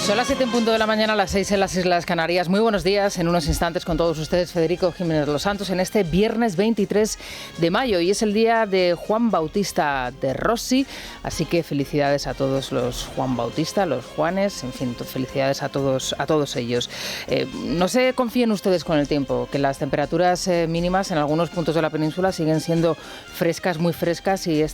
Son las 7 en punto de la mañana, las 6 en las Islas Canarias. Muy buenos días, en unos instantes con todos ustedes, Federico Jiménez Los Santos, en este viernes 23 de mayo. Y es el día de Juan Bautista de Rossi, así que felicidades a todos los Juan Bautista, los Juanes, en fin, felicidades a todos ellos. No se confíen ustedes con el tiempo, que las temperaturas mínimas en algunos puntos de la península siguen siendo frescas, muy frescas, y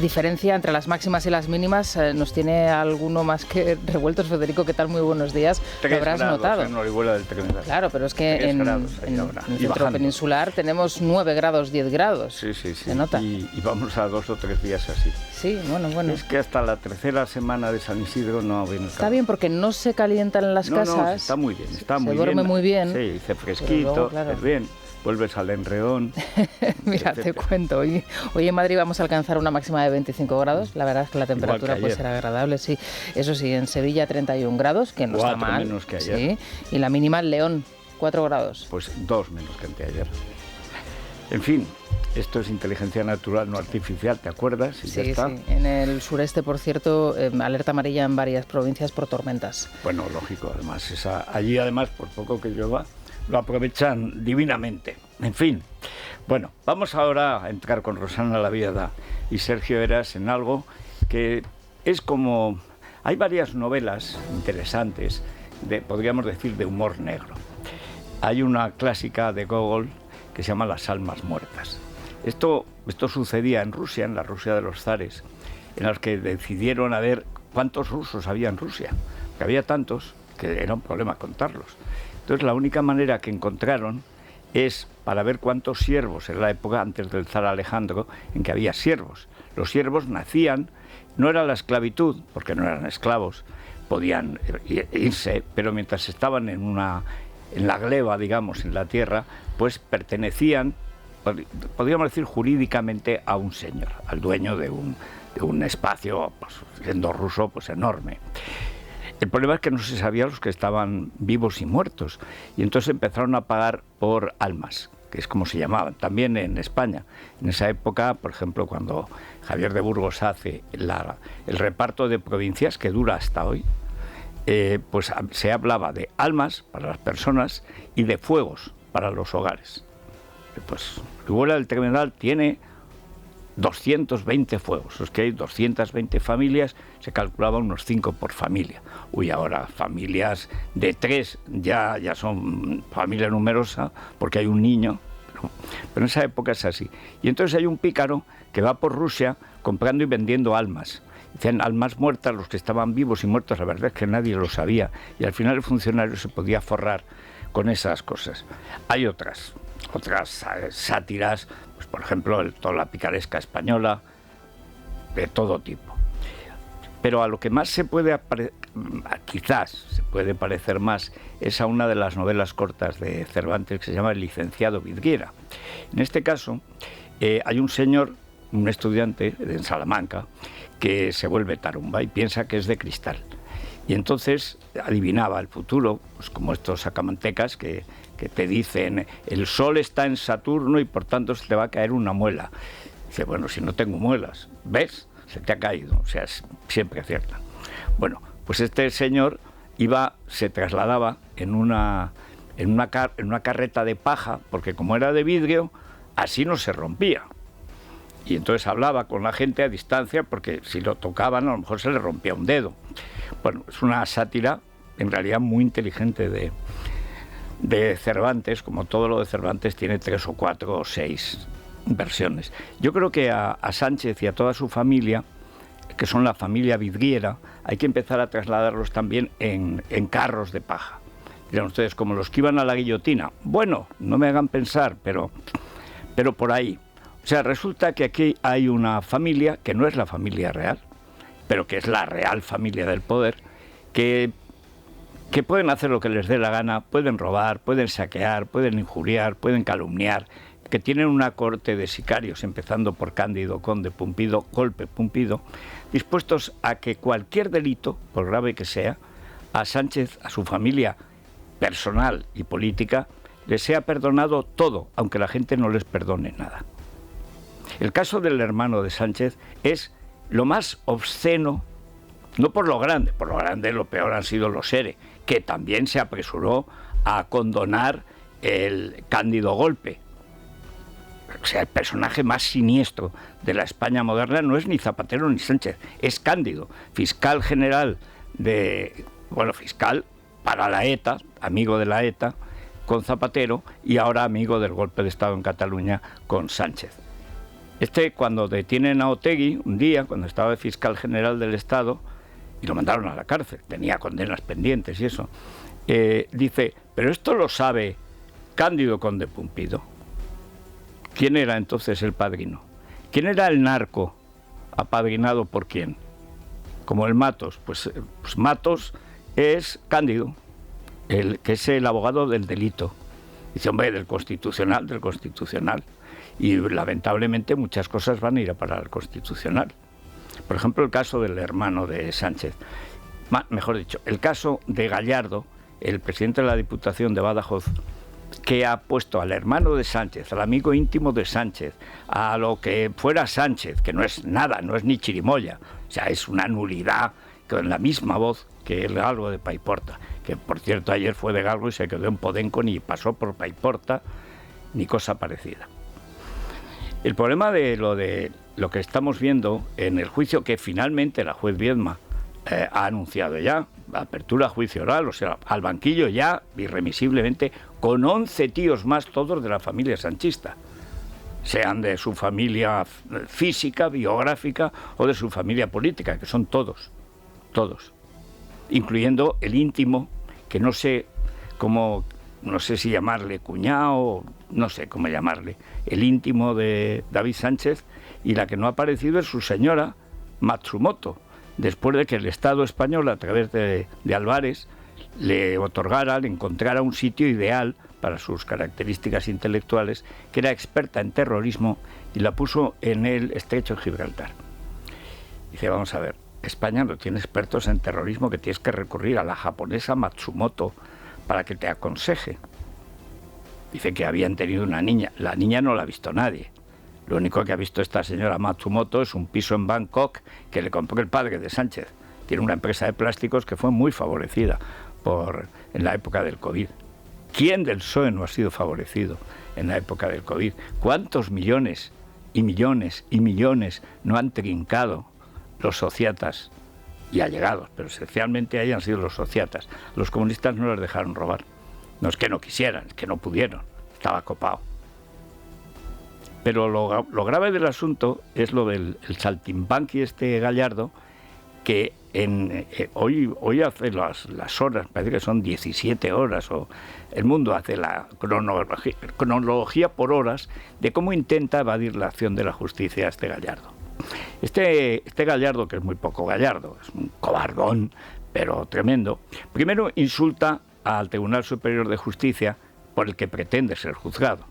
diferencia entre las máximas y las mínimas nos tiene alguno más que revueltos. Federico, ¿qué tal? Muy buenos días. Lo habrás notado. En Orihuela del Tremedal. Claro, pero es que en el centro peninsular tenemos 9 grados, 10 grados. Sí. Se nota. Y vamos a 2 o 3 días así. Sí, bueno. Es que hasta la tercera semana de San Isidro no viene. Está bien porque no se calientan las casas. No, está muy bien. Se duerme muy bien. Sí, hace fresquito, luego, claro, es bien. Vuelves al Enreón. Mira, te cuento, hoy en Madrid vamos a alcanzar una máxima de 25 grados. La verdad es que la temperatura puede ser agradable, sí. Eso sí, en Sevilla 31 grados, que no está mal. Menos que ayer. Sí. Y la mínima en León, 4 grados. Pues 2 menos que anteayer. En fin, esto es inteligencia natural, no artificial, ¿te acuerdas? Sí. En el sureste, por cierto, alerta amarilla en varias provincias por tormentas. Bueno, lógico, además. Allí, además, por poco que llueva, lo aprovechan divinamente. En fin, bueno, vamos ahora a entrar con Rosana Laviada y Sergio Eras en algo que es como... Hay varias novelas interesantes, podríamos decir, de humor negro. Hay una clásica de Gogol que se llama Las almas muertas. Esto sucedía en Rusia, en la Rusia de los zares, en las que decidieron a ver cuántos rusos había en Rusia, que había tantos que era un problema contarlos. Entonces la única manera que encontraron es para ver cuántos siervos en la época antes del zar Alejandro, en que había siervos. Los siervos nacían, no era la esclavitud, porque no eran esclavos, podían irse, pero mientras estaban en la gleba, digamos, en la tierra, pues pertenecían, podríamos decir jurídicamente, a un señor, al dueño de un espacio, pues, siendo ruso, pues enorme. El problema es que no se sabía los que estaban vivos y muertos, y entonces empezaron a pagar por almas, que es como se llamaban, también en España. En esa época, por ejemplo, cuando Javier de Burgos hace el reparto de provincias, que dura hasta hoy, pues se hablaba de almas para las personas y de fuegos para los hogares. Pues Orihuela del Tremedal tiene 220 fuegos, es que hay 220 familias, se calculaba unos 5 por familia. Ahora familias de 3 ya son familia numerosa porque hay un niño, pero en esa época es así. Y entonces hay un pícaro que va por Rusia comprando y vendiendo almas. Dicen almas muertas, los que estaban vivos y muertos, la verdad es que nadie lo sabía, y al final el funcionario se podía forrar con esas cosas. Hay otras sátiras, pues por ejemplo toda la picaresca española, de todo tipo. Pero a lo que más quizás se puede parecer más, es a una de las novelas cortas de Cervantes que se llama El licenciado Vidriera. En este caso hay un señor, un estudiante en Salamanca, que se vuelve tarumba y piensa que es de cristal. Y entonces adivinaba el futuro, pues como estos sacamantecas que te dicen el sol está en Saturno y por tanto se te va a caer una muela. Dice, bueno, si no tengo muelas, ¿ves? Se te ha caído, o sea, siempre acierta. Bueno, pues este señor se trasladaba en una carreta de paja, porque como era de vidrio, así no se rompía. Y entonces hablaba con la gente a distancia, porque si lo tocaban a lo mejor se le rompía un dedo. Bueno, es una sátira en realidad muy inteligente de Cervantes. Como todo lo de Cervantes tiene 3 o 4 o 6 versiones. Yo creo que a Sánchez y a toda su familia, que son la familia vidriera, hay que empezar a trasladarlos también en carros de paja. Dirán ustedes, como los que iban a la guillotina. Bueno, no me hagan pensar, pero por ahí. O sea, resulta que aquí hay una familia que no es la familia real, pero que es la real familia del poder, que pueden hacer lo que les dé la gana, pueden robar, pueden saquear, pueden injuriar, pueden calumniar, que tienen una corte de sicarios, empezando por Cándido, Conde, Pumpido, Golpe, Pumpido, dispuestos a que cualquier delito, por grave que sea, a Sánchez, a su familia personal y política, les sea perdonado todo, aunque la gente no les perdone nada. El caso del hermano de Sánchez es lo más obsceno No por lo grande lo peor han sido los ERE, que también se apresuró a condonar el cándido golpe. O sea, el personaje más siniestro de la España moderna no es ni Zapatero ni Sánchez, es Cándido, fiscal general fiscal para la ETA, amigo de la ETA, con Zapatero, y ahora amigo del golpe de Estado en Cataluña con Sánchez. Cuando detienen a Otegi, un día, cuando estaba de fiscal general del Estado, y lo mandaron a la cárcel, tenía condenas pendientes y eso, dice, pero esto lo sabe Cándido Conde Pumpido. ¿Quién era entonces el padrino? ¿Quién era el narco apadrinado por quién? Como el Matos. Pues Matos es Cándido, que es el abogado del delito. Dice, hombre, del Constitucional. Y lamentablemente muchas cosas van a ir a parar al Constitucional. Por ejemplo, el caso del hermano de Sánchez. Mejor dicho, el caso de Gallardo, el presidente de la Diputación de Badajoz, que ha puesto al hermano de Sánchez, al amigo íntimo de Sánchez, a lo que fuera Sánchez, que no es nada, no es ni chirimoya, o sea, es una nulidad con la misma voz que el galgo de Paiporta, que por cierto ayer fue de galgo y se quedó en Podenco, ni pasó por Paiporta, ni cosa parecida. El problema de lo que estamos viendo en el juicio que finalmente la juez Viedma ha anunciado ya, apertura a juicio oral, o sea, al banquillo ya, irremisiblemente, con 11 tíos más, todos de la familia sanchista, sean de su familia física, biográfica, o de su familia política, que son todos, incluyendo el íntimo, que no sé si llamarle cuñado, no sé cómo llamarle, el íntimo de David Sánchez, y la que no ha aparecido es su señora, Matsumoto, después de que el Estado español, a través de Álvarez, le encontrara un sitio ideal para sus características intelectuales, que era experta en terrorismo, y la puso en el Estrecho de Gibraltar. Dice, vamos a ver, España no tiene expertos en terrorismo, que tienes que recurrir a la japonesa Matsumoto para que te aconseje. Dice que habían tenido una niña. La niña no la ha visto nadie. Lo único que ha visto esta señora Matsumoto es un piso en Bangkok que le compró el padre de Sánchez. Tiene una empresa de plásticos que fue muy favorecida en la época del COVID. ¿Quién del PSOE no ha sido favorecido en la época del COVID? ¿Cuántos millones y millones y millones no han trincado los sociatas y allegados? Pero esencialmente hayan sido los sociatas. Los comunistas no les dejaron robar. No es que no quisieran, es que no pudieron. Estaba copado. Pero lo grave del asunto es lo del saltimbanqui Gallardo, que hoy hace las horas, parece que son 17 horas, o El Mundo hace la cronología por horas de cómo intenta evadir la acción de la justicia Gallardo. Este Gallardo, que es muy poco Gallardo, es un cobardón, pero tremendo, primero insulta al Tribunal Superior de Justicia por el que pretende ser juzgado.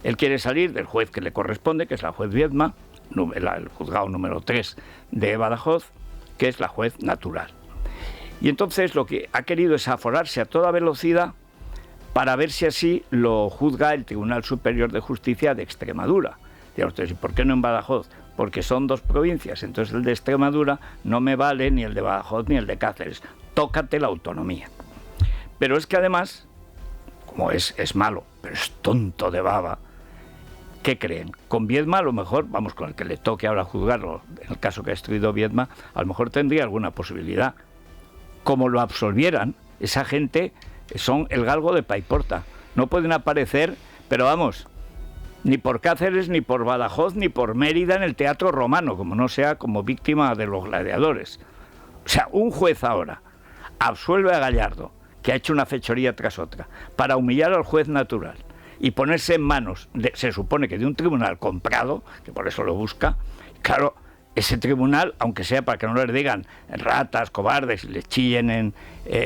Él quiere salir del juez que le corresponde, que es la juez Viedma, el juzgado número 3 de Badajoz, que es la juez natural. Y entonces lo que ha querido es aforarse a toda velocidad para ver si así lo juzga el Tribunal Superior de Justicia de Extremadura. Dirán ustedes, ¿y por qué no en Badajoz? Porque son dos provincias, entonces el de Extremadura no me vale ni el de Badajoz ni el de Cáceres. Tócate la autonomía. Pero es que además, como es malo, pero es tonto de baba, ¿qué creen? Con Viedma a lo mejor, vamos, con el que le toque ahora juzgarlo, en el caso que ha instruido Viedma, a lo mejor tendría alguna posibilidad. Como lo absolvieran, esa gente son el galgo de Paiporta. No pueden aparecer, pero vamos, ni por Cáceres, ni por Badajoz, ni por Mérida en el Teatro Romano, como no sea como víctima de los gladiadores. O sea, un juez ahora absuelve a Gallardo, que ha hecho una fechoría tras otra, para humillar al juez natural y ponerse en manos, se supone que de un tribunal comprado, que por eso lo busca. Claro, ese tribunal, aunque sea para que no les digan ratas, cobardes, y les chillen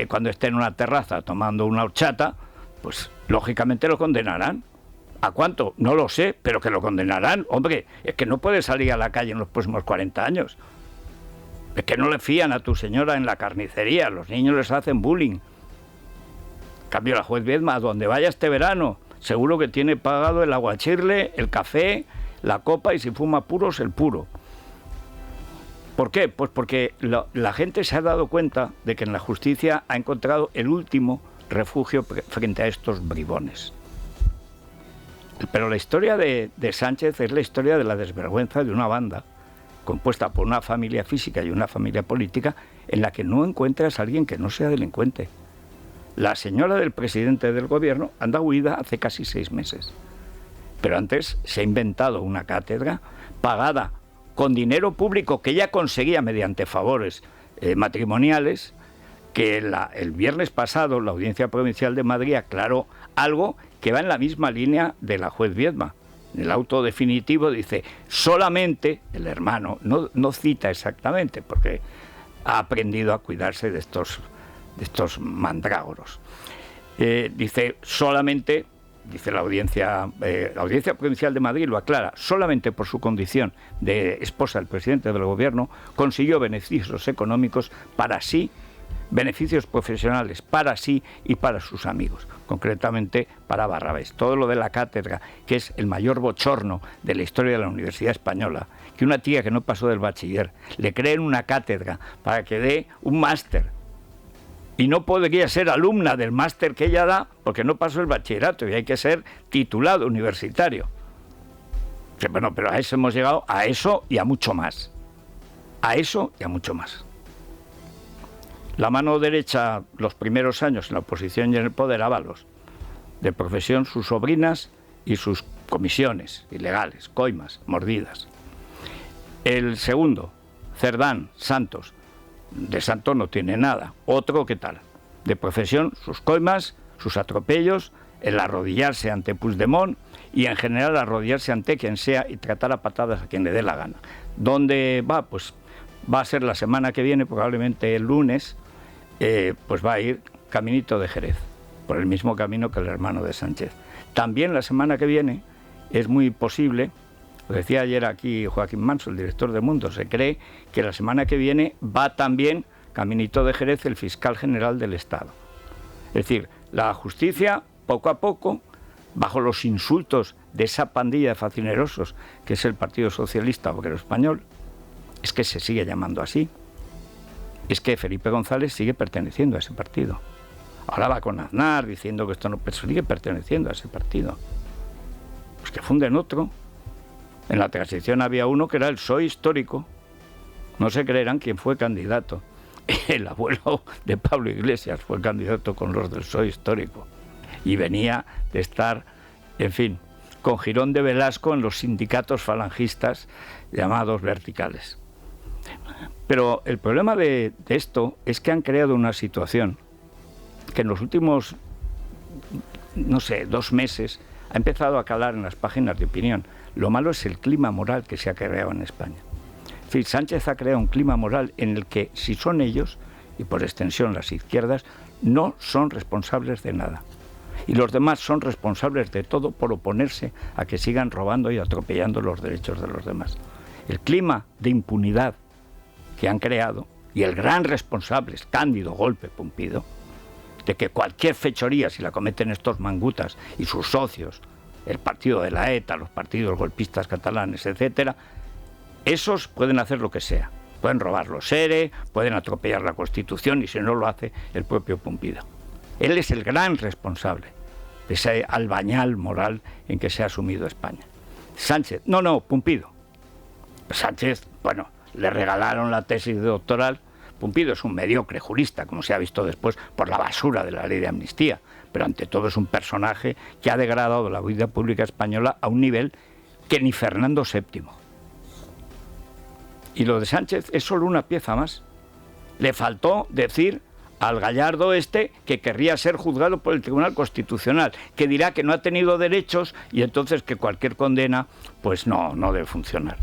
cuando estén en una terraza tomando una horchata, pues lógicamente lo condenarán. ¿A cuánto? No lo sé, pero que lo condenarán. Hombre, es que no puedes salir a la calle en los próximos 40 años. Es que no le fían a tu señora en la carnicería, los niños les hacen bullying. En cambio, la juez Viedma, a donde vaya este verano, seguro que tiene pagado el aguachirle, el café, la copa, y si fuma puros, el puro. ¿Por qué? Pues porque la gente se ha dado cuenta de que en la justicia ha encontrado el último refugio frente a estos bribones. Pero la historia de Sánchez es la historia de la desvergüenza de una banda compuesta por una familia física y una familia política en la que no encuentras a alguien que no sea delincuente. La señora del presidente del gobierno anda huida hace casi 6 meses. Pero antes se ha inventado una cátedra pagada con dinero público que ella conseguía mediante favores matrimoniales, que el viernes pasado la Audiencia Provincial de Madrid aclaró algo que va en la misma línea de la juez Viedma. En el auto definitivo dice, solamente el hermano, no cita exactamente, porque ha aprendido a cuidarse de estos mandrágoros. Dice, solamente, dice la Audiencia Provincial de Madrid, lo aclara, solamente por su condición de esposa del presidente del gobierno, consiguió beneficios económicos para sí, beneficios profesionales para sí y para sus amigos, concretamente para Barrabés. Todo lo de la cátedra, que es el mayor bochorno de la historia de la Universidad Española, que una tía que no pasó del bachiller le creen una cátedra para que dé un máster y no podría ser alumna del máster que ella da porque no pasó el bachillerato y hay que ser titulado universitario. Bueno, pero a eso hemos llegado, a eso y a mucho más. A eso y a mucho más. La mano derecha, los primeros años en la oposición y en el poder, Ábalos. De profesión, sus sobrinas y sus comisiones ilegales, coimas, mordidas. El segundo, Cerdán, Santos. De santo no tiene nada. Otro, ¿qué tal? De profesión, sus coimas, sus atropellos, el arrodillarse ante Puigdemont y en general arrodillarse ante quien sea y tratar a patadas a quien le dé la gana. ¿Dónde va? Pues va a ser la semana que viene, probablemente el lunes, pues va a ir caminito de Jerez, por el mismo camino que el hermano de Sánchez. También la semana que viene es muy posible, lo decía ayer aquí Joaquín Manso, el director de Mundo, se cree que la semana que viene va también caminito de Jerez el fiscal general del Estado. Es decir, la justicia, poco a poco, bajo los insultos de esa pandilla de facinerosos que es el Partido Socialista Obrero Español, es que se sigue llamando así. Es que Felipe González sigue perteneciendo a ese partido. Ahora va con Aznar diciendo que esto no, pero sigue perteneciendo a ese partido. Pues que funden otro. En la transición había uno que era el PSOE histórico. No se creerán quién fue candidato. El abuelo de Pablo Iglesias fue candidato con los del PSOE histórico. Y venía de estar, en fin, con Girón de Velasco en los sindicatos falangistas llamados verticales. Pero el problema de esto es que han creado una situación que en los últimos, no sé, 2 meses ha empezado a calar en las páginas de opinión. Lo malo es el clima moral que se ha creado en España. Es decir, Sánchez ha creado un clima moral en el que si son ellos, y por extensión las izquierdas, no son responsables de nada. Y los demás son responsables de todo por oponerse a que sigan robando y atropellando los derechos de los demás. El clima de impunidad que han creado, y el gran responsable es Cándido Golpe Pumpido, de que cualquier fechoría, si la cometen estos mangutas y sus socios, el partido de la ETA, los partidos golpistas catalanes, etcétera, esos pueden hacer lo que sea. Pueden robar los ERE, pueden atropellar la Constitución, y si no lo hace el propio Pumpido. Él es el gran responsable de ese albañal moral en que se ha sumido España. Sánchez, Pumpido. Sánchez, bueno, le regalaron la tesis doctoral. Pumpido es un mediocre jurista, como se ha visto después por la basura de la ley de amnistía, pero ante todo es un personaje que ha degradado la vida pública española a un nivel que ni Fernando VII. Y lo de Sánchez es solo una pieza más. Le faltó decir al Gallardo que querría ser juzgado por el Tribunal Constitucional, que dirá que no ha tenido derechos y entonces que cualquier condena pues no debe funcionar.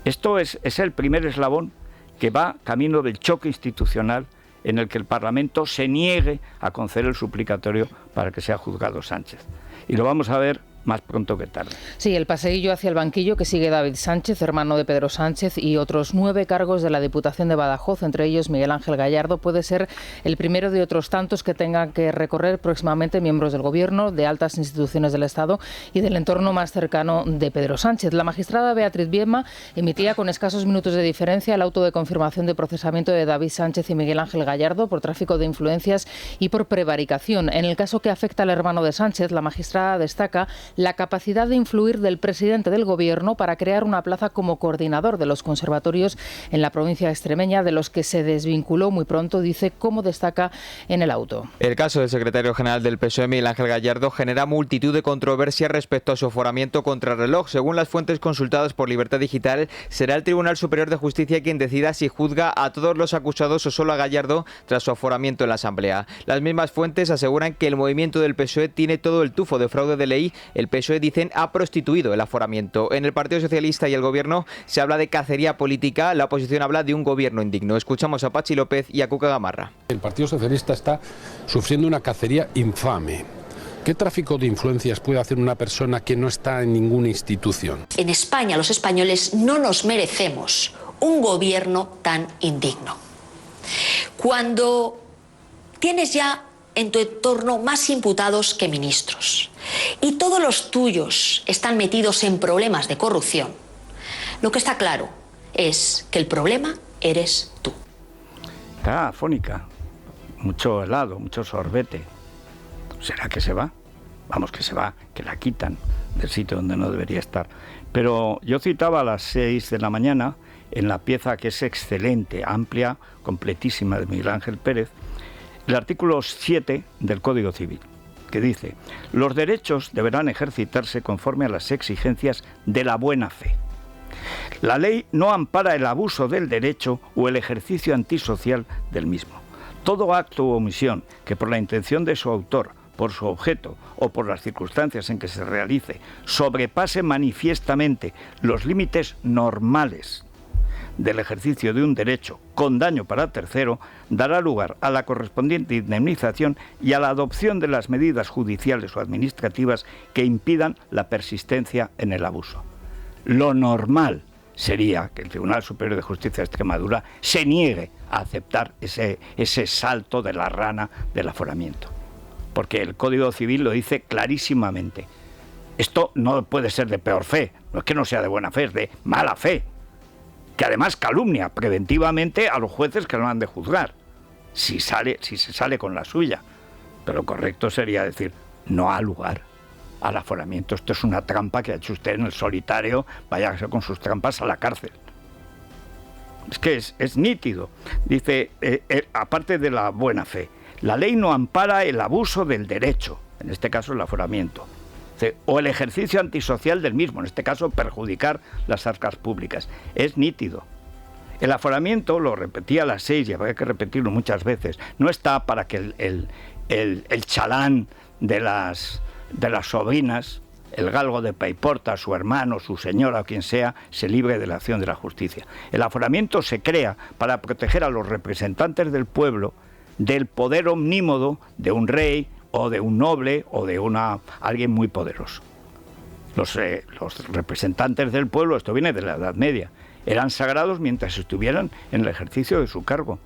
Esto es el primer eslabón que va camino del choque institucional en el que el Parlamento se niegue a conceder el suplicatorio para que sea juzgado Sánchez. Y lo vamos a ver más pronto que tarde. Sí, el paseillo hacia el banquillo que sigue David Sánchez, hermano de Pedro Sánchez, y otros 9 cargos de la Diputación de Badajoz, entre ellos Miguel Ángel Gallardo, puede ser el primero de otros tantos que tengan que recorrer próximamente miembros del Gobierno, de altas instituciones del Estado y del entorno más cercano de Pedro Sánchez. La magistrada Beatriz Viedma emitía con escasos minutos de diferencia el auto de confirmación de procesamiento de David Sánchez y Miguel Ángel Gallardo por tráfico de influencias y por prevaricación. En el caso que afecta al hermano de Sánchez, la magistrada destaca la capacidad de influir del presidente del Gobierno para crear una plaza como coordinador de los conservatorios en la provincia extremeña, de los que se desvinculó muy pronto, dice, como destaca en el auto. El caso del secretario general del PSOE, Miguel Ángel Gallardo, genera multitud de controversias respecto a su aforamiento contrarreloj. Según las fuentes consultadas por Libertad Digital, será el Tribunal Superior de Justicia quien decida si juzga a todos los acusados o solo a Gallardo tras su aforamiento en la Asamblea. Las mismas fuentes aseguran que el movimiento del PSOE tiene todo el tufo de fraude de ley. El PSOE, dicen, ha prostituido el aforamiento. En el Partido Socialista y el Gobierno se habla de cacería política. La oposición habla de un gobierno indigno. Escuchamos a Pachi López y a Cuca Gamarra. El Partido Socialista está sufriendo una cacería infame. ¿Qué tráfico de influencias puede hacer una persona que no está en ninguna institución? En España, los españoles no nos merecemos un gobierno tan indigno. Cuando tienes ya en tu entorno más imputados que ministros y todos los tuyos están metidos en problemas de corrupción, lo que está claro es que el problema eres tú. Está afónica, mucho helado, mucho sorbete. ¿Será que se va? Vamos, que se va, que la quitan del sitio donde no debería estar. Pero yo citaba a las 6 de la mañana, en la pieza que es excelente, amplia, completísima de Miguel Ángel Pérez, el artículo 7 del Código Civil, que dice: los derechos deberán ejercitarse conforme a las exigencias de la buena fe. La ley no ampara el abuso del derecho o el ejercicio antisocial del mismo. Todo acto u omisión que por la intención de su autor, por su objeto o por las circunstancias en que se realice sobrepase manifiestamente los límites normales del ejercicio de un derecho con daño para tercero, dará lugar a la correspondiente indemnización y a la adopción de las medidas judiciales o administrativas que impidan la persistencia en el abuso. Lo normal sería que el Tribunal Superior de Justicia de Extremadura se niegue a aceptar ese salto de la rana del aforamiento, porque el Código Civil lo dice clarísimamente. Esto no puede ser de peor fe, no es que no sea de buena fe, es de mala fe, que además calumnia preventivamente a los jueces que lo han de juzgar, si se sale con la suya. Pero lo correcto sería decir, no ha lugar al aforamiento. Esto es una trampa que ha hecho usted en el solitario, váyase con sus trampas a la cárcel. Es que es nítido. Dice, aparte de la buena fe, la ley no ampara el abuso del derecho, en este caso el aforamiento, o el ejercicio antisocial del mismo, en este caso perjudicar las arcas públicas. Es nítido. El aforamiento, lo repetía a las 6 y habrá que repetirlo muchas veces, no está para que el chalán de las sobrinas, el galgo de Paiporta, su hermano, su señora o quien sea, se libre de la acción de la justicia. El aforamiento se crea para proteger a los representantes del pueblo del poder omnímodo de un rey o de un noble o de alguien muy poderoso. Los representantes del pueblo, esto viene de la Edad Media, eran sagrados mientras estuvieran en el ejercicio de su cargo.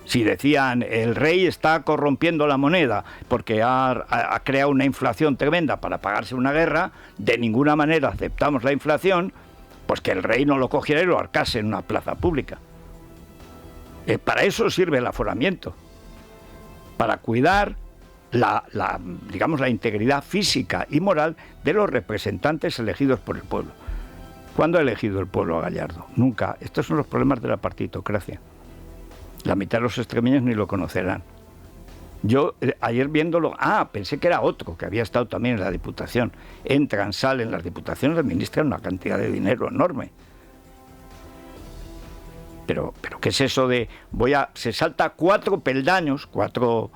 Si decían, el rey está corrompiendo la moneda porque ha creado una inflación tremenda para pagarse una guerra, de ninguna manera aceptamos la inflación, pues que el rey no lo cogiera y lo arcase en una plaza pública. Para eso sirve el aforamiento, para cuidar digamos, la integridad física y moral de los representantes elegidos por el pueblo. ¿Cuándo ha elegido el pueblo a Gallardo? Nunca. Estos son los problemas de la partitocracia. La mitad de los extremeños ni lo conocerán. Yo ayer viéndolo, pensé que era otro, que había estado también en la Diputación. Entran, salen, las diputaciones administran una cantidad de dinero enorme. Pero ¿qué es eso de se salta 4 peldaños, cuatro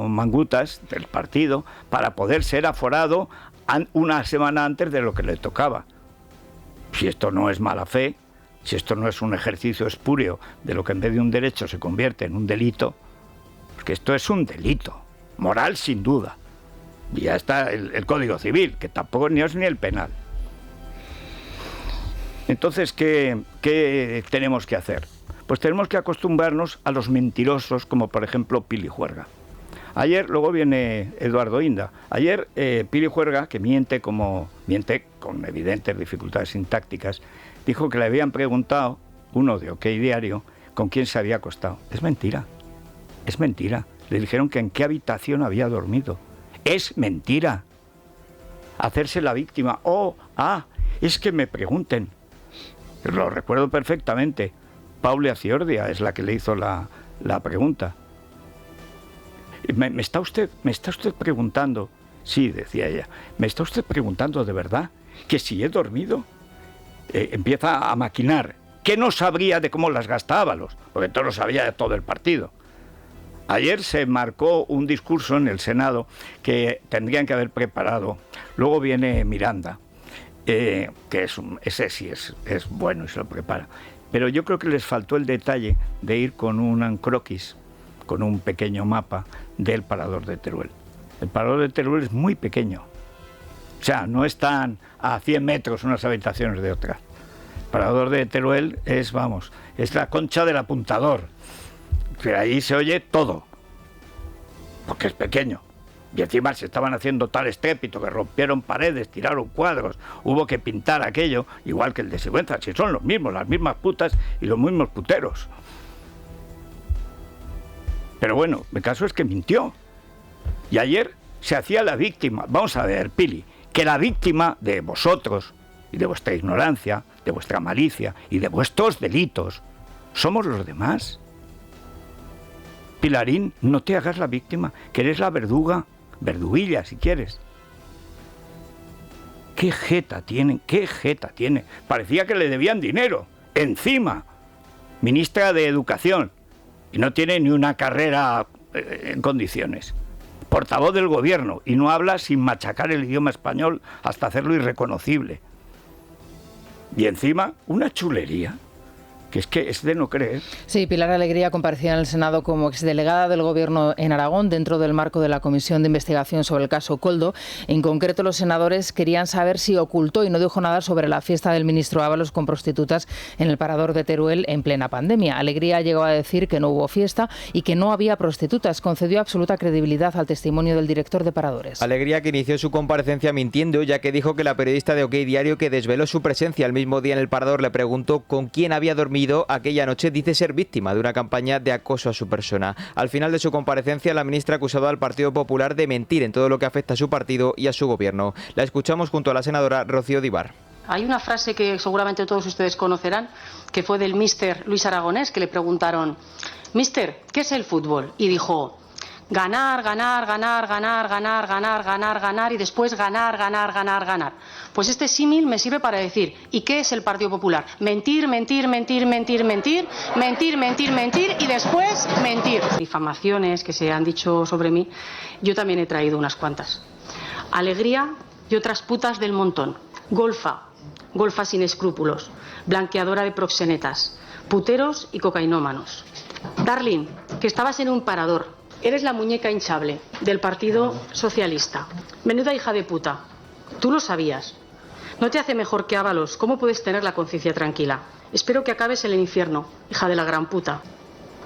mangutas del partido para poder ser aforado una semana antes de lo que le tocaba? Si esto no es mala fe, si esto no es un ejercicio espurio de lo que en vez de un derecho se convierte en un delito, porque esto es un delito, moral sin duda, Y ya está el Código Civil, que tampoco ni es ni el penal. Entonces, ¿qué tenemos que hacer? Pues tenemos que acostumbrarnos a los mentirosos, como por ejemplo Pili Juerga. Ayer, luego viene Eduardo Inda. Ayer Pili Juerga, que miente con evidentes dificultades sintácticas, dijo que le habían preguntado, uno de OK Diario, con quién se había acostado. Es mentira. Es mentira. Le dijeron que en qué habitación había dormido. Es mentira. Hacerse la víctima. Es que me pregunten. Lo recuerdo perfectamente. Paula Ciordia es la que le hizo la pregunta. ¿Me está usted preguntando? Sí, decía ella. ¿Me está usted preguntando de verdad que si he dormido? Empieza a maquinar. Que no sabría de cómo las gastábamos, porque todo lo sabía de todo el partido. Ayer se marcó un discurso en el Senado que tendrían que haber preparado. Luego viene Miranda, que ese sí es bueno y se lo prepara. Pero yo creo que les faltó el detalle de ir con un croquis, con un pequeño mapa del Parador de Teruel. El Parador de Teruel es muy pequeño. O sea, no están a 100 metros unas habitaciones de otras. El Parador de Teruel es la concha del apuntador. Que ahí se oye todo, porque es pequeño. Y encima se estaban haciendo tal estrépito que rompieron paredes, tiraron cuadros, hubo que pintar aquello, igual que el de Sigüenza, si son los mismos, las mismas putas y los mismos puteros. Pero bueno, el caso es que mintió. Y ayer se hacía la víctima. Vamos a ver, Pili, que la víctima de vosotros y de vuestra ignorancia, de vuestra malicia y de vuestros delitos somos los demás. Pilarín, no te hagas la víctima, que eres la verduguilla si quieres. ¿Qué jeta tienen? Parecía que le debían dinero. Encima, ministra de Educación, y no tiene ni una carrera en condiciones. Portavoz del gobierno, y no habla sin machacar el idioma español hasta hacerlo irreconocible. Y encima, una chulería. Que es de no creer. Sí, Pilar Alegría comparecía en el Senado como exdelegada del Gobierno en Aragón dentro del marco de la Comisión de Investigación sobre el caso Koldo. En concreto, los senadores querían saber si ocultó y no dijo nada sobre la fiesta del ministro Ábalos con prostitutas en el Parador de Teruel en plena pandemia. Alegría llegó a decir que no hubo fiesta y que no había prostitutas. Concedió absoluta credibilidad al testimonio del director de Paradores. Alegría, que inició su comparecencia mintiendo, ya que dijo que la periodista de OK Diario, que desveló su presencia el mismo día en el Parador, le preguntó con quién había dormido aquella noche, dice ser víctima de una campaña de acoso a su persona. Al final de su comparecencia, la ministra ha acusado al Partido Popular de mentir en todo lo que afecta a su partido y a su gobierno. La escuchamos junto a la senadora Rocío Díbar. Hay una frase que seguramente todos ustedes conocerán, que fue del míster Luis Aragonés, que le preguntaron: míster, ¿qué es el fútbol? Y dijo: ganar, ganar, ganar, ganar, ganar, ganar, ganar, ganar y después ganar, ganar, ganar, ganar. Pues este símil me sirve para decir: ¿y qué es el Partido Popular? Mentir, mentir, mentir, mentir, mentir, mentir, mentir, mentir y después mentir. Difamaciones que se han dicho sobre mí, yo también he traído unas cuantas. Alegría y otras putas del montón. Golfa sin escrúpulos, blanqueadora de proxenetas, puteros y cocainómanos. Darling, que estabas en un parador. Eres la muñeca hinchable del Partido Socialista. Menuda hija de puta. Tú lo sabías. No te hace mejor que Ábalos. ¿Cómo puedes tener la conciencia tranquila? Espero que acabes en el infierno, hija de la gran puta.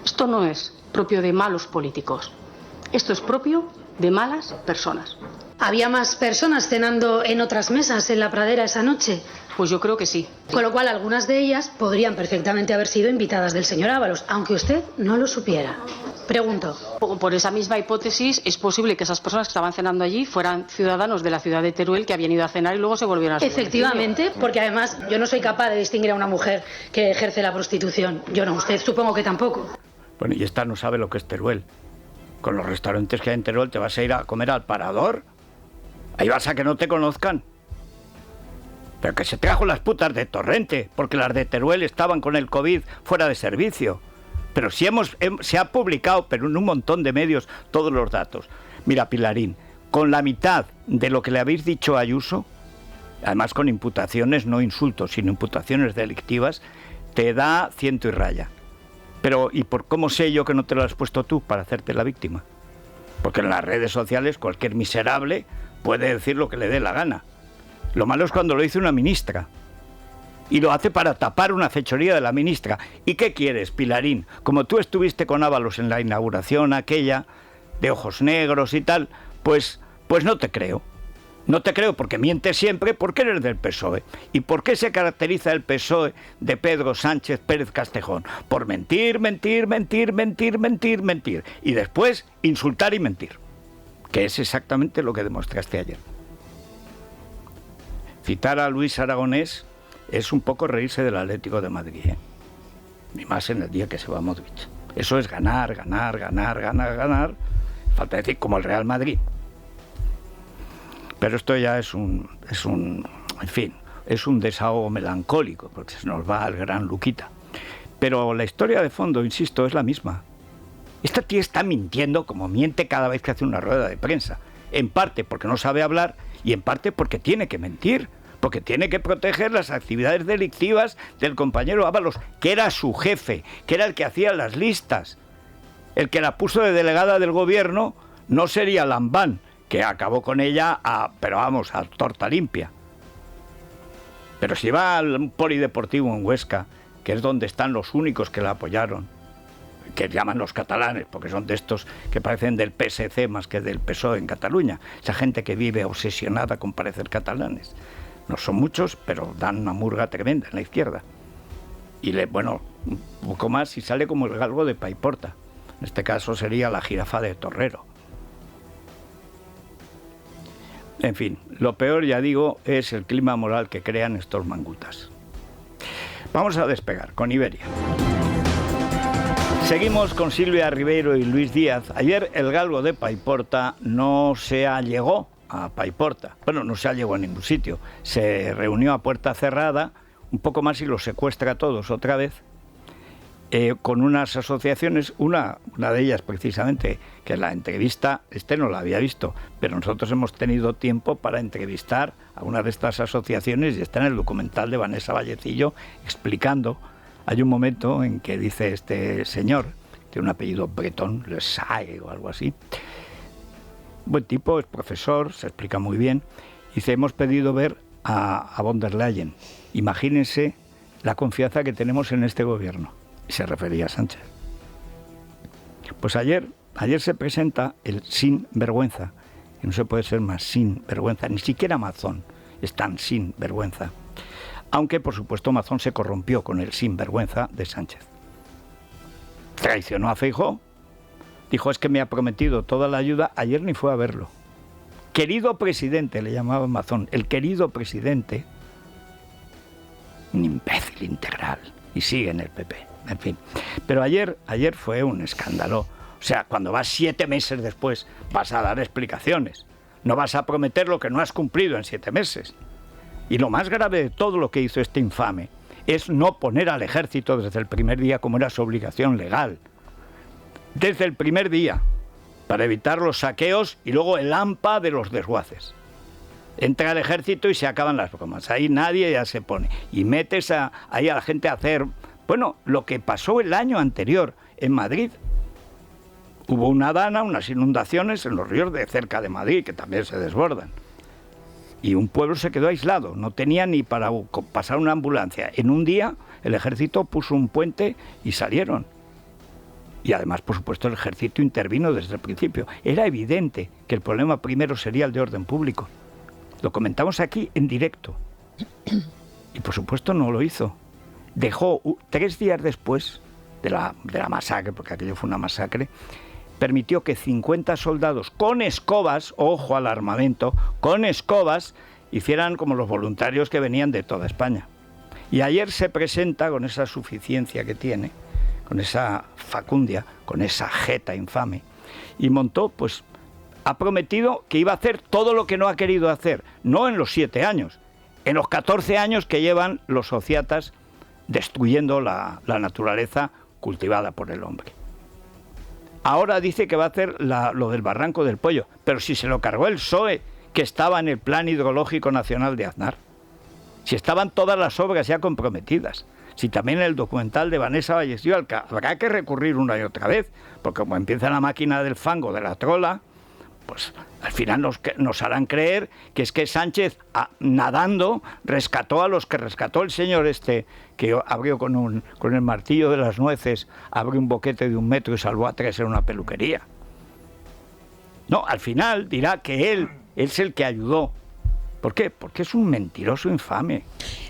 Esto no es propio de malos políticos. Esto es propio de malas personas. ¿Había más personas cenando en otras mesas en la pradera esa noche? Pues yo creo que sí. Con lo cual, algunas de ellas podrían perfectamente haber sido invitadas del señor Ábalos, aunque usted no lo supiera. Pregunto. Por esa misma hipótesis, es posible que esas personas que estaban cenando allí fueran ciudadanos de la ciudad de Teruel que habían ido a cenar y luego se volvieron a su Efectivamente, porque además yo no soy capaz de distinguir a una mujer que ejerce la prostitución. Yo no, usted supongo que tampoco. Bueno, y esta no sabe lo que es Teruel. Con los restaurantes que hay en Teruel, ¿te vas a ir a comer al Parador? Ahí vas a que no te conozcan. Pero que se trajo las putas de Torrente, porque las de Teruel estaban con el COVID fuera de servicio. Pero sí se ha publicado, pero en un montón de medios, todos los datos. Mira, Pilarín, con la mitad de lo que le habéis dicho a Ayuso, además con imputaciones, no insultos, sino imputaciones delictivas, te da ciento y raya. Pero, ¿y por cómo sé yo que no te lo has puesto tú para hacerte la víctima? Porque en las redes sociales cualquier miserable puede decir lo que le dé la gana. Lo malo es cuando lo dice una ministra. Y lo hace para tapar una fechoría de la ministra. ¿Y qué quieres, Pilarín? Como tú estuviste con Ábalos en la inauguración aquella, de ojos negros y tal, pues no te creo. No te creo porque mientes siempre porque eres del PSOE. ¿Y por qué se caracteriza el PSOE de Pedro Sánchez Pérez Castejón? Por mentir, mentir, mentir, mentir, mentir, mentir. Y después insultar y mentir. Que es exactamente lo que demostraste ayer. Citar a Luis Aragonés es un poco reírse del Atlético de Madrid, ¿eh? Y más en el día que se va Modric. Eso es ganar, ganar, ganar, ganar, ganar. Falta decir como el Real Madrid. Pero esto ya es un desahogo melancólico, porque se nos va al gran Luquita. Pero la historia de fondo, insisto, es la misma. Esta tía está mintiendo como miente cada vez que hace una rueda de prensa. En parte porque no sabe hablar y en parte porque tiene que mentir. Porque tiene que proteger las actividades delictivas del compañero Ábalos, que era su jefe, que era el que hacía las listas. El que la puso de delegada del gobierno no sería Lambán, que acabó con ella a torta limpia. Pero si va al polideportivo en Huesca, que es donde están los únicos que la apoyaron, que llaman los catalanes, porque son de estos que parecen del PSC más que del PSOE en Cataluña, esa gente que vive obsesionada con parecer catalanes. No son muchos, pero dan una murga tremenda en la izquierda. Y un poco más y sale como el galgo de Paiporta. En este caso sería la jirafa de Torrero. En fin, lo peor, ya digo, es el clima moral que crean estos mangutas. Vamos a despegar con Iberia. Seguimos con Silvia Ribeiro y Luis Díaz. Ayer el galgo de Paiporta no se allegó a Paiporta. Bueno, no se allegó a ningún sitio. Se reunió a puerta cerrada, un poco más y los secuestra a todos otra vez, con unas asociaciones, una de ellas precisamente, que la entrevista, no la había visto, pero nosotros hemos tenido tiempo para entrevistar a una de estas asociaciones y está en el documental de Vanessa Vallecillo explicando. Hay un momento en que dice este señor, tiene un apellido bretón, Le Sae o algo así, buen tipo, es profesor, se explica muy bien, dice, hemos pedido ver a von der Leyen. Imagínense la confianza que tenemos en este gobierno. Y se refería a Sánchez. Pues ayer se presenta el sin vergüenza, y no se puede ser más sin vergüenza, ni siquiera Mazón es tan sin vergüenza. Aunque, por supuesto, Mazón se corrompió con el sin vergüenza de Sánchez. Traicionó a Feijóo, dijo, es que me ha prometido toda la ayuda, ayer ni fue a verlo. Querido presidente, le llamaba Mazón, el querido presidente, un imbécil integral, y sigue en el PP. En fin, pero ayer fue un escándalo. O sea, cuando vas 7 meses después, vas a dar explicaciones. No vas a prometer lo que no has cumplido en 7 meses. Y lo más grave de todo lo que hizo este infame es no poner al ejército desde el primer día como era su obligación legal. Desde el primer día, para evitar los saqueos y luego el hampa de los desguaces. Entra el ejército y se acaban las bromas. Ahí nadie ya se pone. Y metes ahí a la gente a hacer... Bueno, lo que pasó el año anterior en Madrid. Hubo una dana, unas inundaciones en los ríos de cerca de Madrid, que también se desbordan. Y un pueblo se quedó aislado, no tenía ni para pasar una ambulancia. En un día el ejército puso un puente y salieron. Y además, por supuesto, el ejército intervino desde el principio. Era evidente que el problema primero sería el de orden público. Lo comentamos aquí en directo. Y por supuesto no lo hizo. Dejó 3 días después de la masacre, porque aquello fue una masacre, permitió que 50 soldados con escobas, ojo al armamento, con escobas, hicieran como los voluntarios que venían de toda España. Y ayer se presenta con esa suficiencia que tiene, con esa facundia, con esa jeta infame, y montó, pues, ha prometido que iba a hacer todo lo que no ha querido hacer, no en los 7 años, en los 14 años que llevan los sociatas destruyendo la naturaleza cultivada por el hombre. Ahora dice que va a hacer lo del Barranco del Pollo, pero si se lo cargó el PSOE, que estaba en el Plan Hidrológico Nacional de Aznar, si estaban todas las obras ya comprometidas, si también en el documental de Vanessa Vallecillo habrá que recurrir una y otra vez, porque como empieza la máquina del fango de la trola, pues al final nos harán creer que es que Sánchez, nadando, rescató a los que rescató el señor este, que abrió con el martillo de las nueces, abrió un boquete de 1 metro y salvó a 3 en una peluquería. No, al final dirá que él es el que ayudó. ¿Por qué? Porque es un mentiroso infame.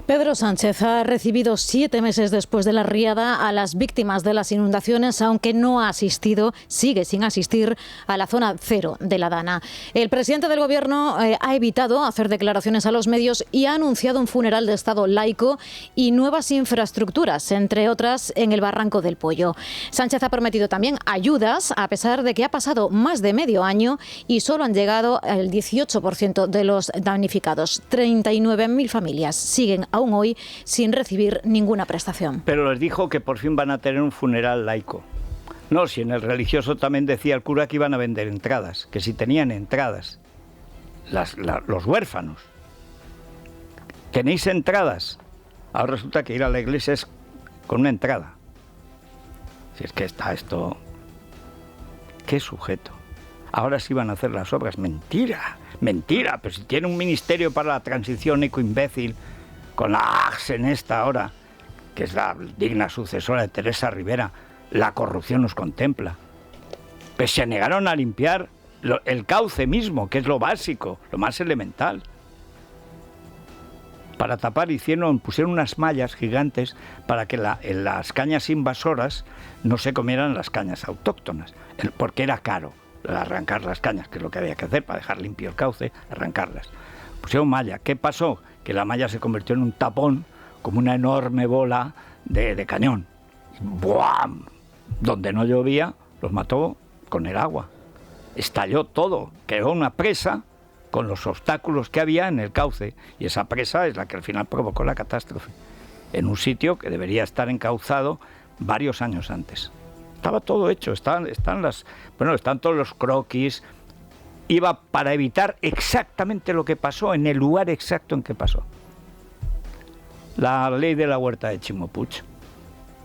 Pedro Sánchez ha recibido 7 meses después de la riada a las víctimas de las inundaciones, aunque no ha asistido, sigue sin asistir a la zona 0 de la Dana. El presidente del Gobierno ha evitado hacer declaraciones a los medios y ha anunciado un funeral de Estado laico y nuevas infraestructuras, entre otras en el Barranco del Pollo. Sánchez ha prometido también ayudas, a pesar de que ha pasado más de medio año y solo han llegado el 18% de los damnificados. 39.000 familias siguen aún hoy sin recibir ninguna prestación. Pero les dijo que por fin van a tener un funeral laico. No, si en el religioso también decía el cura que iban a vender entradas, que si tenían entradas, los huérfanos. ¿Tenéis entradas? Ahora resulta que ir a la iglesia es con una entrada. Si es que está esto... ¿Qué sujeto? Ahora sí van a hacer las obras. Mentira, mentira. Pero si tiene un ministerio para la transición ecoimbécil, con la AXEN esta ahora, que es la digna sucesora de Teresa Rivera, la corrupción nos contempla. Pues se negaron a limpiar el cauce mismo, que es lo básico, lo más elemental. Para tapar pusieron unas mallas gigantes para que las cañas invasoras no se comieran las cañas autóctonas, porque era caro arrancar las cañas, que es lo que había que hacer para dejar limpio el cauce, arrancarlas. Pusieron malla. ¿Qué pasó? Que la malla se convirtió en un tapón, como una enorme bola de cañón. ¡Buam! Donde no llovía, los mató con el agua. Estalló todo, creó una presa con los obstáculos que había en el cauce, y esa presa es la que al final provocó la catástrofe, en un sitio que debería estar encauzado varios años antes. Estaba todo hecho, están todos los croquis. Iba para evitar exactamente lo que pasó, en el lugar exacto en que pasó. La ley de la huerta de Ximo Puig,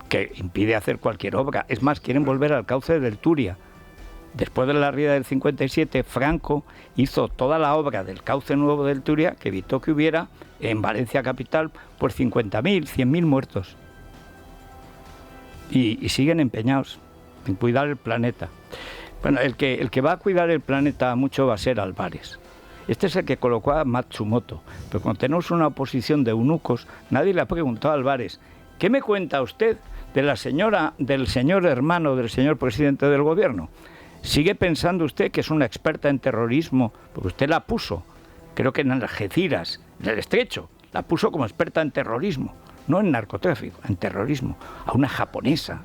que impide hacer cualquier obra. Es más, quieren volver al cauce del Turia. Después de la riada del 57, Franco hizo toda la obra del cauce nuevo del Turia, que evitó que hubiera en Valencia capital pues 50.000, 100.000 muertos. Y siguen empeñados en cuidar el planeta. Bueno, el que va a cuidar el planeta mucho va a ser Álvarez. Este es el que colocó a Matsumoto. Pero cuando tenemos una oposición de eunucos, nadie le ha preguntado a Álvarez, ¿qué me cuenta usted de la señora, del señor hermano del señor presidente del gobierno? ¿Sigue pensando usted que es una experta en terrorismo? Porque usted la puso, creo que en Algeciras, en el Estrecho, la puso como experta en terrorismo, no en narcotráfico, en terrorismo, a una japonesa.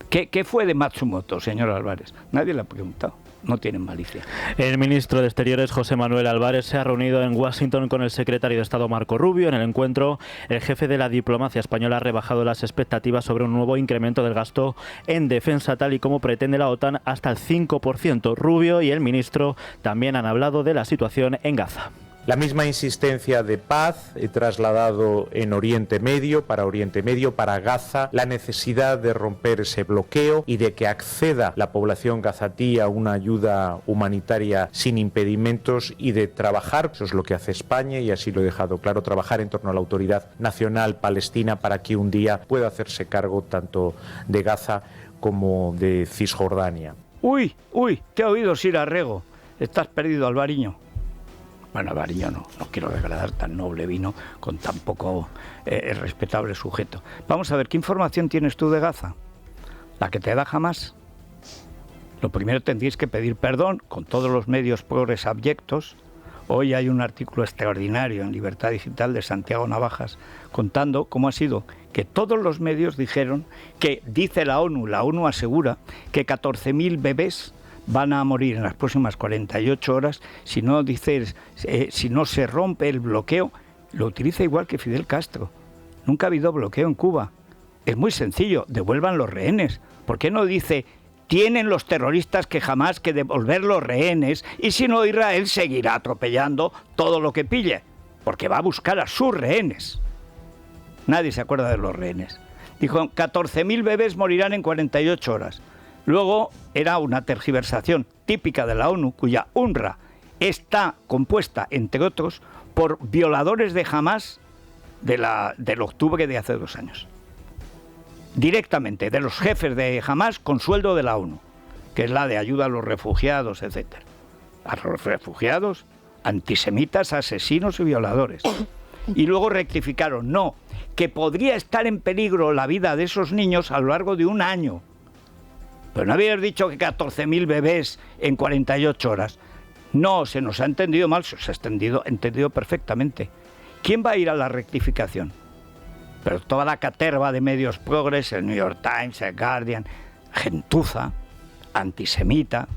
¿Qué fue de Matsumoto, señor Álvarez? Nadie le ha preguntado. No tienen malicia. El ministro de Exteriores, José Manuel Álvarez, se ha reunido en Washington con el secretario de Estado, Marco Rubio. En el encuentro, el jefe de la diplomacia española ha rebajado las expectativas sobre un nuevo incremento del gasto en defensa, tal y como pretende la OTAN, hasta el 5%. Rubio y el ministro también han hablado de la situación en Gaza. La misma insistencia de paz he trasladado en Oriente Medio, para Gaza, la necesidad de romper ese bloqueo y de que acceda la población gazatí a una ayuda humanitaria sin impedimentos y de trabajar, eso es lo que hace España y así lo he dejado claro, trabajar en torno a la Autoridad Nacional Palestina para que un día pueda hacerse cargo tanto de Gaza como de Cisjordania. Uy, te he oído, Sir Arrego, estás perdido, Alvariño. Bueno, Alvariño no quiero degradar tan noble vino con tan poco respetable sujeto. Vamos a ver, ¿qué información tienes tú de Gaza? ¿La que te da jamás? Lo primero tendréis que pedir perdón con todos los medios progres abyectos. Hoy hay un artículo extraordinario en Libertad Digital de Santiago Navajas contando cómo ha sido que todos los medios dijeron que, dice la ONU asegura que 14.000 bebés van a morir en las próximas 48 horas si no se rompe el bloqueo. Lo utiliza igual que Fidel Castro. Nunca ha habido bloqueo en Cuba. Es muy sencillo, devuelvan los rehenes. ¿Por qué no dice, tienen los terroristas que jamás que devolver los rehenes y si no Israel seguirá atropellando todo lo que pille? Porque va a buscar a sus rehenes. Nadie se acuerda de los rehenes. Dijo, 14.000 bebés morirán en 48 horas. Luego era una tergiversación. típica de la ONU, cuya UNRWA está compuesta, entre otros, por violadores de Hamás del octubre de hace 2 años. Directamente, de los jefes de Hamás con sueldo de la ONU, que es la de ayuda a los refugiados, etc. A los refugiados, antisemitas, asesinos y violadores. Y luego rectificaron, no, que podría estar en peligro la vida de esos niños a lo largo de 1 año. Pero no habías dicho que 14.000 bebés en 48 horas. No, se nos ha entendido mal, se os ha entendido perfectamente. ¿Quién va a ir a la rectificación? Pero toda la caterva de medios progres, el New York Times, el Guardian, gentuza, antisemita,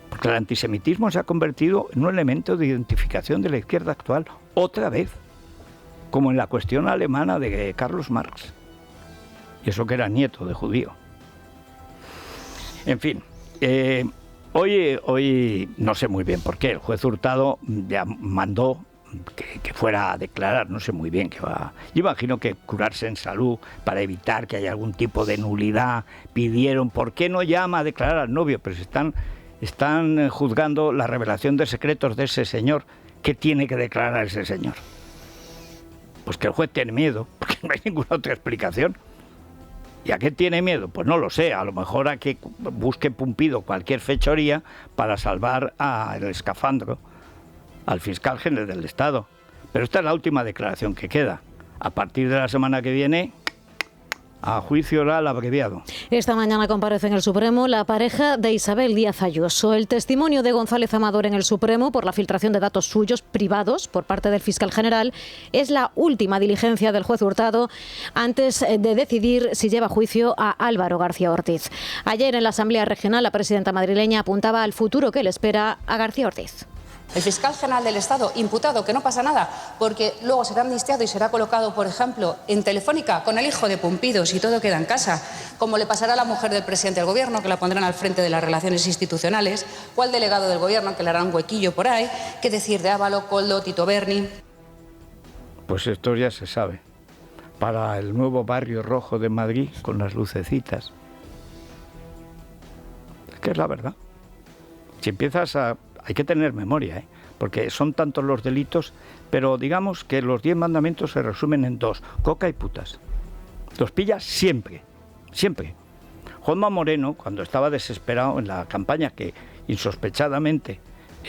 porque el antisemitismo se ha convertido en un elemento de identificación de la izquierda actual, otra vez, como en la cuestión alemana de Carlos Marx, y eso que era nieto de judío. En fin, hoy no sé muy bien por qué, el juez Hurtado ya mandó que fuera a declarar, no sé muy bien qué va. Yo imagino que curarse en salud para evitar que haya algún tipo de nulidad, pidieron, ¿por qué no llama a declarar al novio? Pero están juzgando la revelación de secretos de ese señor. ¿Qué tiene que declarar ese señor? Pues que el juez tiene miedo, porque no hay ninguna otra explicación. ¿Y a qué tiene miedo? Pues no lo sé, a lo mejor a que busque Pumpido cualquier fechoría para salvar al escafandro, al fiscal general del Estado. Pero esta es la última declaración que queda. A partir de la semana que viene, a juicio oral abreviado. Esta mañana comparece en el Supremo la pareja de Isabel Díaz Ayuso. El testimonio de González Amador en el Supremo por la filtración de datos suyos privados por parte del fiscal general es la última diligencia del juez Hurtado antes de decidir si lleva a juicio a Álvaro García Ortiz. Ayer en la Asamblea Regional la presidenta madrileña apuntaba al futuro que le espera a García Ortiz. El fiscal general del Estado, imputado, que no pasa nada, porque luego será amnistiado y será colocado, por ejemplo, en Telefónica con el hijo de Pumpidos y todo queda en casa, como le pasará a la mujer del presidente del Gobierno, que la pondrán al frente de las relaciones institucionales, o al delegado del Gobierno, que le hará un huequillo por ahí. ¿Qué decir de Ábalos, Koldo, Tito Berni? Pues esto ya se sabe. Para el nuevo barrio rojo de Madrid, con las lucecitas. Es que es la verdad. Si empiezas a... Hay que tener memoria, porque son tantos los delitos, pero digamos que los 10 mandamientos se resumen en 2, coca y putas. Los pillas siempre, siempre. Juanma Moreno, cuando estaba desesperado en la campaña que insospechadamente,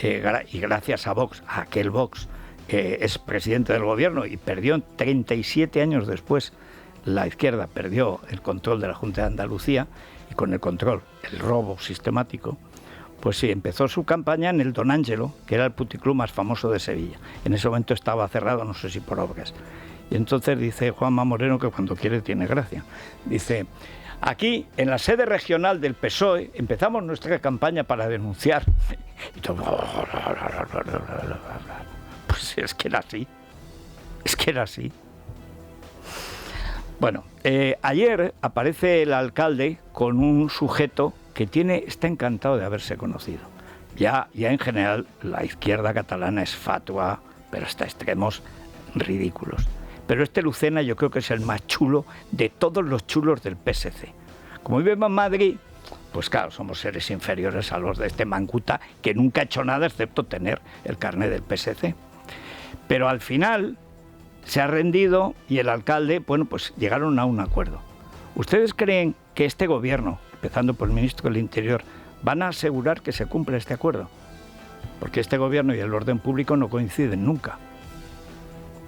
y gracias a Vox, a aquel Vox, es presidente del gobierno y perdió 37 años después, la izquierda perdió el control de la Junta de Andalucía y con el control, el robo sistemático. Pues sí, empezó su campaña en el Don Ángelo, que era el puticlub más famoso de Sevilla. En ese momento estaba cerrado, no sé si por obras. Y entonces dice Juanma Moreno, que cuando quiere tiene gracia. Dice, aquí, en la sede regional del PSOE, empezamos nuestra campaña para denunciar. Y todo... Pues es que era así. Es que era así. Bueno, ayer aparece el alcalde con un sujeto que está encantado de haberse conocido. Ya en general la izquierda catalana es fatua, pero hasta extremos ridículos. Pero este Lucena yo creo que es el más chulo de todos los chulos del PSC. Como vivimos en Madrid, pues claro, somos seres inferiores a los de este mancuta que nunca ha hecho nada excepto tener el carnet del PSC. Pero al final se ha rendido y el alcalde, bueno, pues llegaron a un acuerdo. ¿Ustedes creen que este gobierno, empezando por el ministro del Interior, van a asegurar que se cumpla este acuerdo? Porque este gobierno y el orden público no coinciden nunca.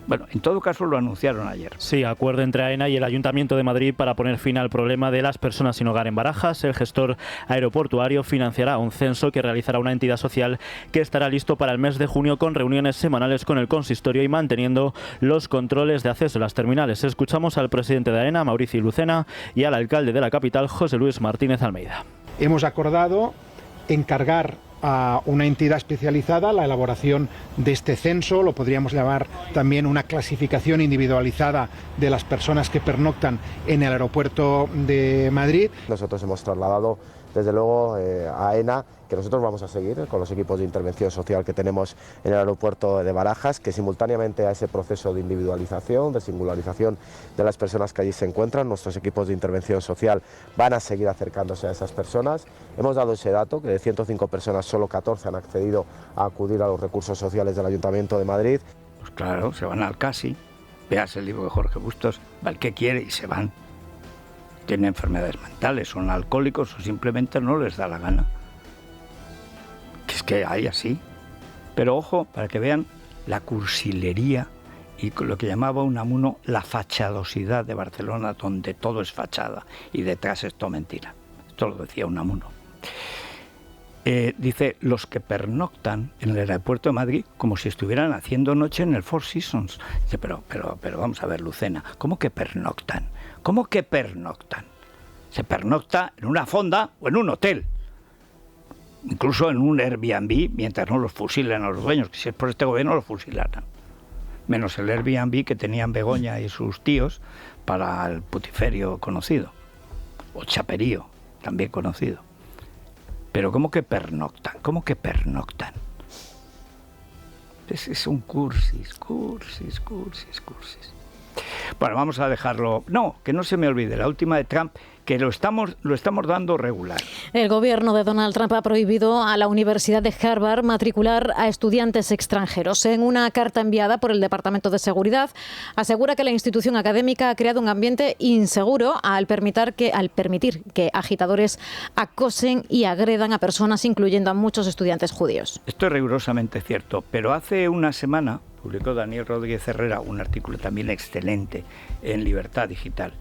Bueno, en todo caso lo anunciaron ayer. Sí, acuerdo entre AENA y el Ayuntamiento de Madrid para poner fin al problema de las personas sin hogar en Barajas. El gestor aeroportuario financiará un censo que realizará una entidad social que estará listo para el mes de junio con reuniones semanales con el consistorio y manteniendo los controles de acceso a las terminales. Escuchamos al presidente de AENA, Mauricio Lucena, y al alcalde de la capital, José Luis Martínez Almeida. Hemos acordado encargar a una entidad especializada la elaboración de este censo, lo podríamos llamar también una clasificación individualizada de las personas que pernoctan en el aeropuerto de Madrid. Nosotros hemos trasladado desde luego a AENA que nosotros vamos a seguir con los equipos de intervención social que tenemos en el aeropuerto de Barajas, que simultáneamente a ese proceso de individualización, de singularización de las personas que allí se encuentran, nuestros equipos de intervención social van a seguir acercándose a esas personas. Hemos dado ese dato, que de 105 personas solo 14 han accedido a acudir a los recursos sociales del Ayuntamiento de Madrid. Pues claro, se van al CASI, veas el libro de Jorge Bustos, va el que quiere y se van. Tienen enfermedades mentales, son alcohólicos o simplemente no les da la gana. Que es que hay así. Pero ojo, para que vean la cursilería y lo que llamaba Unamuno la fachadosidad de Barcelona, donde todo es fachada y detrás es todo mentira. Esto lo decía Unamuno. Dice, los que pernoctan en el aeropuerto de Madrid como si estuvieran haciendo noche en el Four Seasons. Dice, pero vamos a ver, Lucena, ¿cómo que pernoctan? ¿Cómo que pernoctan? Se pernocta en una fonda o en un hotel. Incluso en un Airbnb, mientras no los fusilen a los dueños, que si es por este gobierno los fusilaran. Menos el Airbnb que tenían Begoña y sus tíos para el putiferio conocido. O chaperío, también conocido. Pero ¿cómo que pernoctan? ¿Cómo que pernoctan? Es un cursis. Bueno, vamos a dejarlo. No, que no se me olvide, la última de Trump, que lo estamos dando regular. El gobierno de Donald Trump ha prohibido a la Universidad de Harvard matricular a estudiantes extranjeros. En una carta enviada por el Departamento de Seguridad, asegura que la institución académica ha creado un ambiente inseguro al permitir que agitadores acosen y agredan a personas, incluyendo a muchos estudiantes judíos. Esto es rigurosamente cierto, pero hace una semana publicó Daniel Rodríguez Herrera un artículo también excelente en Libertad Digital.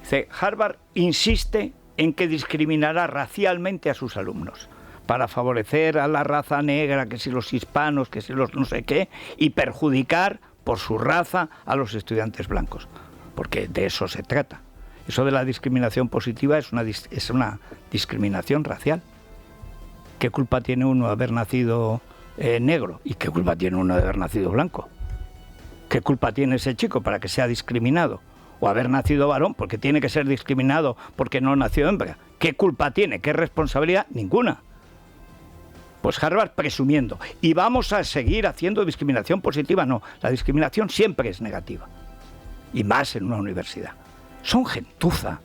Dice, Harvard insiste en que discriminará racialmente a sus alumnos para favorecer a la raza negra, que si los hispanos, que si los no sé qué, y perjudicar por su raza a los estudiantes blancos, porque de eso se trata. Eso de la discriminación positiva es una discriminación racial. ¿Qué culpa tiene uno de haber nacido negro? ¿Y qué culpa tiene uno de haber nacido blanco? ¿Qué culpa tiene ese chico para que sea discriminado? O haber nacido varón porque tiene que ser discriminado porque no nació hembra. ¿Qué culpa tiene? ¿Qué responsabilidad? Ninguna. Pues Harvard presumiendo. ¿Y vamos a seguir haciendo discriminación positiva? No, la discriminación siempre es negativa. Y más en una universidad. Son gentuza.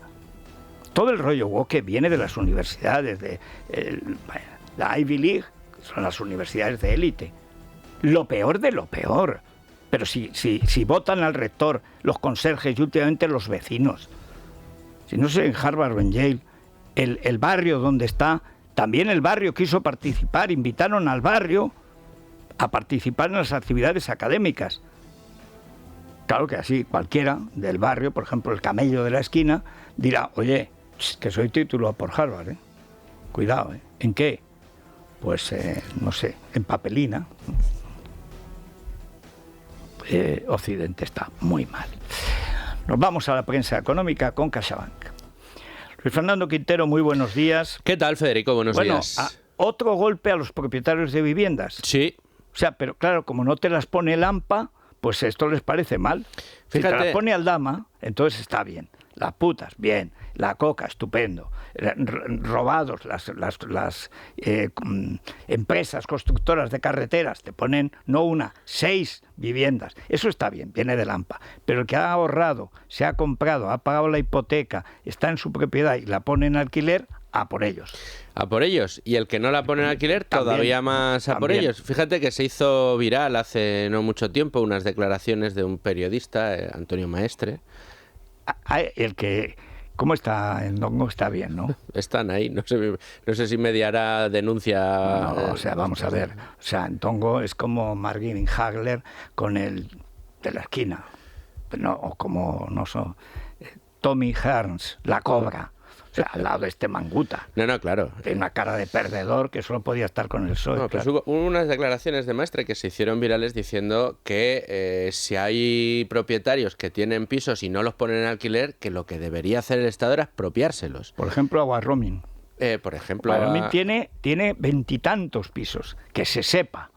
Todo el rollo woke viene de las universidades, de la Ivy League, son las universidades de élite. Lo peor de lo peor. Pero si votan al rector, los conserjes y últimamente los vecinos. Si no sé en Harvard o en Yale, el barrio donde está, también el barrio quiso participar, invitaron al barrio a participar en las actividades académicas. Claro que así cualquiera del barrio, por ejemplo el camello de la esquina, dirá, oye, que soy titulado por Harvard, cuidado, ¿en qué? Pues no sé, en papelina. Occidente está muy mal. Nos vamos a la prensa económica con CaixaBank. Luis Fernando Quintero, muy buenos días. ¿Qué tal, Federico? Buenos días. Otro golpe a los propietarios de viviendas. Sí. O sea, pero claro, como no te las pone el AMPA, pues esto les parece mal. Fíjate. Si te las pone Aldama, entonces está bien. Las putas, bien. La coca, estupendo. Robados las empresas constructoras de carreteras, te ponen no una, 6 viviendas. Eso está bien, viene del AMPA. Pero el que ha ahorrado, se ha comprado, ha pagado la hipoteca, está en su propiedad y la pone en alquiler, a por ellos. A por ellos. Y el que no la pone en alquiler, todavía más a por ellos. Fíjate que se hizo viral hace no mucho tiempo unas declaraciones de un periodista, Antonio Maestre. El que... ¿Cómo está? En Dongo está bien, ¿no? Están ahí, no sé si mediará denuncia... No, o sea, vamos a ver. O sea, en Dongo es como Marvin Hagler con el de la esquina. No, o como, no sé, Tommy Hearns, la cobra. O sea, al lado de este manguta. No, claro. Tiene una cara de perdedor que solo podía estar con el PSOE. No, pues hubo unas declaraciones de Maestre que se hicieron virales diciendo que si hay propietarios que tienen pisos y no los ponen en alquiler, que lo que debería hacer el Estado era expropiárselos. Por ejemplo, Aguarroaming. Por ejemplo... Para mí tiene 20 y tantos pisos, que se sepa.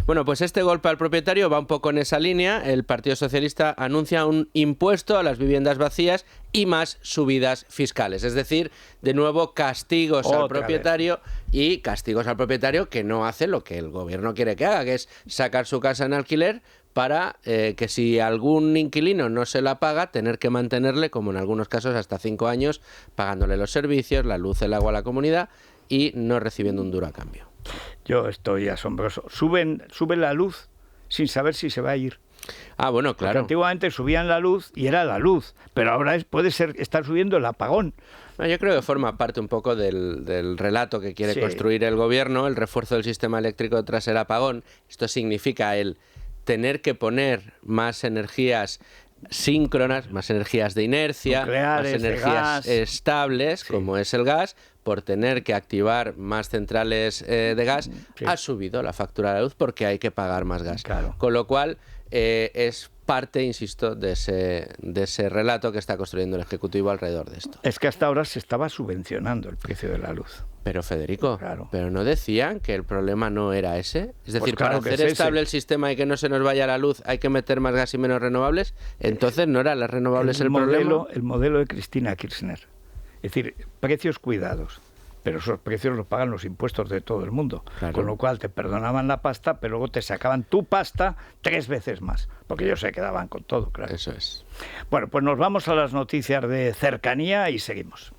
Bueno, pues este golpe al propietario va un poco en esa línea. El Partido Socialista anuncia un impuesto a las viviendas vacías y más subidas fiscales. Es decir, de nuevo castigos al propietario y castigos al propietario que no hace lo que el gobierno quiere que haga, que es sacar su casa en alquiler para que si algún inquilino no se la paga, tener que mantenerle, como en algunos casos, hasta 5 años, pagándole los servicios, la luz, el agua a la comunidad y no recibiendo un duro a cambio. Yo estoy asombroso. Suben la luz sin saber si se va a ir. Ah, bueno, claro. Porque antiguamente subían la luz y era la luz, pero ahora puede estar subiendo el apagón. No, yo creo que forma parte un poco del relato que quiere construir el gobierno, el refuerzo del sistema eléctrico tras el apagón. Esto significa el tener que poner más energías síncronas, más energías de inercia, nucleares, más energías estables, como es el gas, por tener que activar más centrales de gas, ha subido la factura de la luz porque hay que pagar más gas. Claro. Con lo cual, es parte, insisto, de ese relato que está construyendo el Ejecutivo alrededor de esto. Es que hasta ahora se estaba subvencionando el precio de la luz. Pero Federico, ¿pero no decían que el problema no era ese? Es decir, para hacer estable el sistema y que no se nos vaya la luz hay que meter más gas y menos renovables. Entonces no eran las renovables el problema. El modelo de Cristina Kirchner. Es decir, precios cuidados. Pero esos precios los pagan los impuestos de todo el mundo. Claro. Con lo cual te perdonaban la pasta, pero luego te sacaban tu pasta 3 veces más. Porque ellos se quedaban con todo, claro. Eso es. Bueno, pues nos vamos a las noticias de cercanía y seguimos.